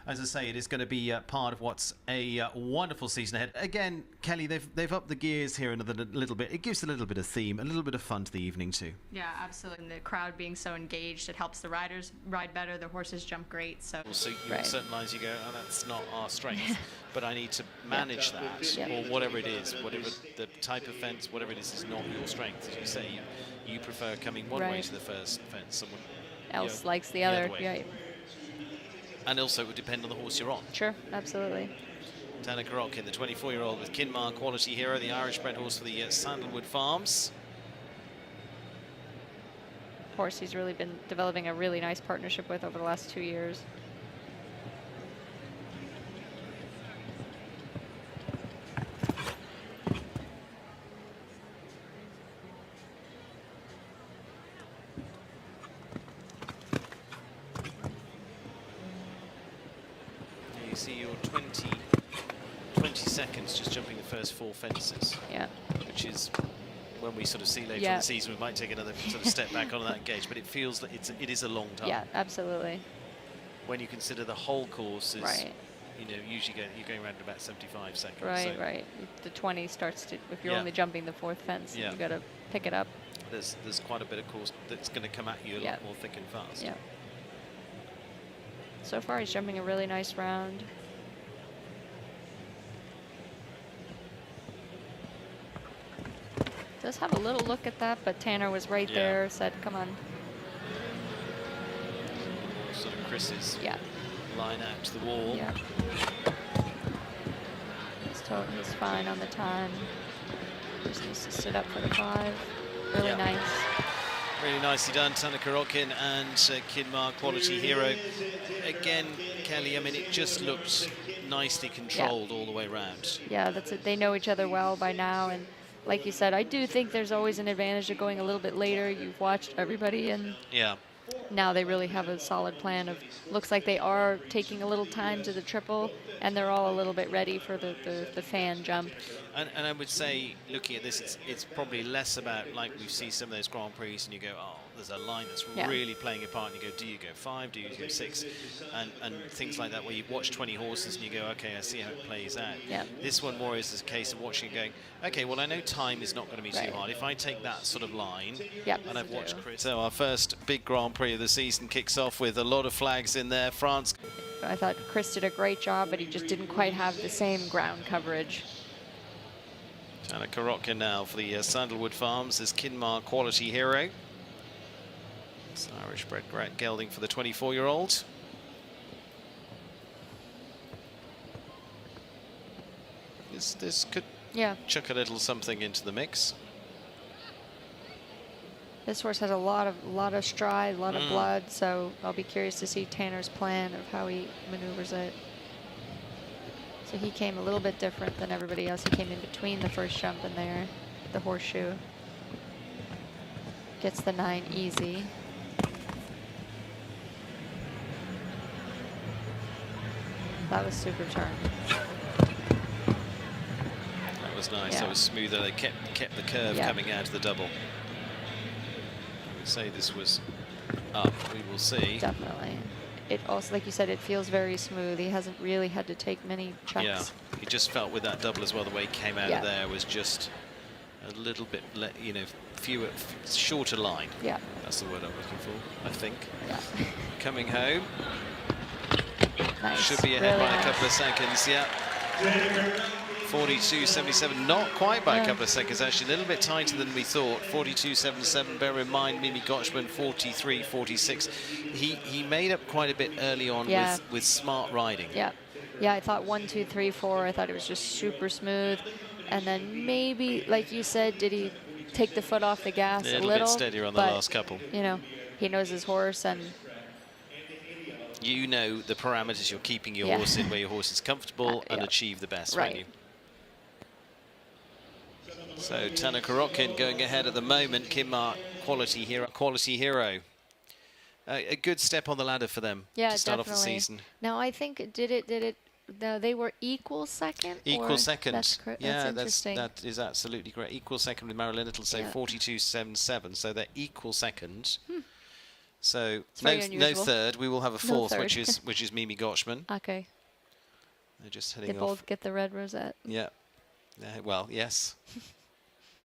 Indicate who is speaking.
Speaker 1: as I say, it is going to be part of what's a wonderful season ahead. Again, Kelly, they've upped the gears here another little bit. It gives a little bit of theme, a little bit of fun to the evening too.
Speaker 2: Yeah, absolutely. And the crowd being so engaged, it helps the riders ride better. The horses jump great. So
Speaker 1: on certain lines you go, oh, that's not our strength, but I need to manage that, or whatever it is, whatever the type of fence, whatever it is not your strength. As you say, you prefer coming one way to the first fence, someone
Speaker 2: else likes the other.
Speaker 1: Way. And also it would depend on the horse you're on.
Speaker 2: Sure, absolutely.
Speaker 1: Tanner Korotkin, the 24-year-old with Kinmar, Quality Hero, the Irish-bred horse for the Sandalwood Farms.
Speaker 2: Horse he's really been developing a really nice partnership with over the last 2 years.
Speaker 1: You see your 20 seconds just jumping the first 4 fences.
Speaker 2: Yeah.
Speaker 1: Which is, when we sort of see later in the season, we might take another sort of step back on that gauge, but it feels that it is a long time.
Speaker 2: Yeah, absolutely.
Speaker 1: When you consider the whole course is, you know, usually you're going around about 75 seconds.
Speaker 2: Right. The 20 starts to, if you're only jumping the 4th fence, you've got to pick it up.
Speaker 1: There's quite a bit of course that's going to come at you a lot more thick and fast.
Speaker 2: Yeah. So far, he's jumping a really nice round. Does have a little look at that, but Tanner was right there, said, come on.
Speaker 1: Sort of Chris's line out to the wall.
Speaker 2: Yeah. He's fine on the time. Just needs to sit up for the 5. Really nice.
Speaker 1: Really nicely done, Tanner Korotkin and Kinmar, Quality Hero. Again, Kelly, I mean, it just looked nicely controlled all the way around.
Speaker 2: Yeah, that's it. They know each other well by now, and like you said, I do think there's always an advantage of going a little bit later. You've watched everybody, and now they really have a solid plan of, looks like they are taking a little time to the triple, and they're all a little bit ready for the fan jump.
Speaker 1: And I would say, looking at this, it's probably less about, like we see some of those Grand Prix and you go, oh, there's a line that's really playing a part, and you go, do you go 5, do you go 6, and things like that, where you watch 20 horses and you go, okay, I see how it plays out. This one more is a case of watching and going, okay, well, I know time is not going to be too hard. If I take that sort of line, and I've watched Chris. So our first big Grand Prix of the season kicks off with a lot of flags in there. France.
Speaker 2: I thought Chris did a great job, but he just didn't quite have the same ground coverage.
Speaker 1: Tanner Korotkin now for the Sandalwood Farms is Kinmar, Quality Hero. It's Irish-bred gelding for the 24-year-old. This could chuck a little something into the mix.
Speaker 2: This horse has a lot of stride, a lot of blood, so I'll be curious to see Tanner's plan of how he maneuvers it. So he came a little bit different than everybody else. He came in between the first jump and there, the horseshoe. Gets the 9 easy. That was super turn.
Speaker 1: That was nice. That was smoother. They kept the curve coming out of the double. I would say this was up. We will see.
Speaker 2: Definitely. It also, like you said, it feels very smooth. He hasn't really had to take many checks.
Speaker 1: Yeah, he just felt with that double as well, the way he came out of there was just a little bit, you know, shorter line. Yeah. That's the word I'm looking for, I think. Yeah. Coming home.
Speaker 2: Nice.
Speaker 1: Should be ahead by a couple of seconds, 42.77, not quite by a couple of seconds, actually a little bit tighter than we thought. 42.77, bear in mind Mimi Gotchman 43.46. He made up quite a bit early on with smart riding.
Speaker 2: Yeah, I thought 1, 2, 3, 4, I thought it was just super smooth. And then maybe, like you said, did he take the foot off the gas a little?
Speaker 1: Bit steadier on the last couple.
Speaker 2: You know, he knows his horse, and
Speaker 1: you know the parameters you're keeping your horse in, where your horse is comfortable and achieve the best, won't you? So Tanner Korotkin going ahead at the moment. Kinmar, Quality Hero. A good step on the ladder for them to start off the season.
Speaker 2: Now I think no, they were equal second.
Speaker 1: Equal second.
Speaker 2: That's interesting.
Speaker 1: That is absolutely great. Equal second with Marilyn Little, so 42.77. So they're equal second. So no third. We will have a fourth,
Speaker 2: No
Speaker 1: which is Mimi Gotchman.
Speaker 2: Okay.
Speaker 1: They're just heading
Speaker 2: they
Speaker 1: off.
Speaker 2: both get the red rosette.
Speaker 1: Yeah. Well, yes.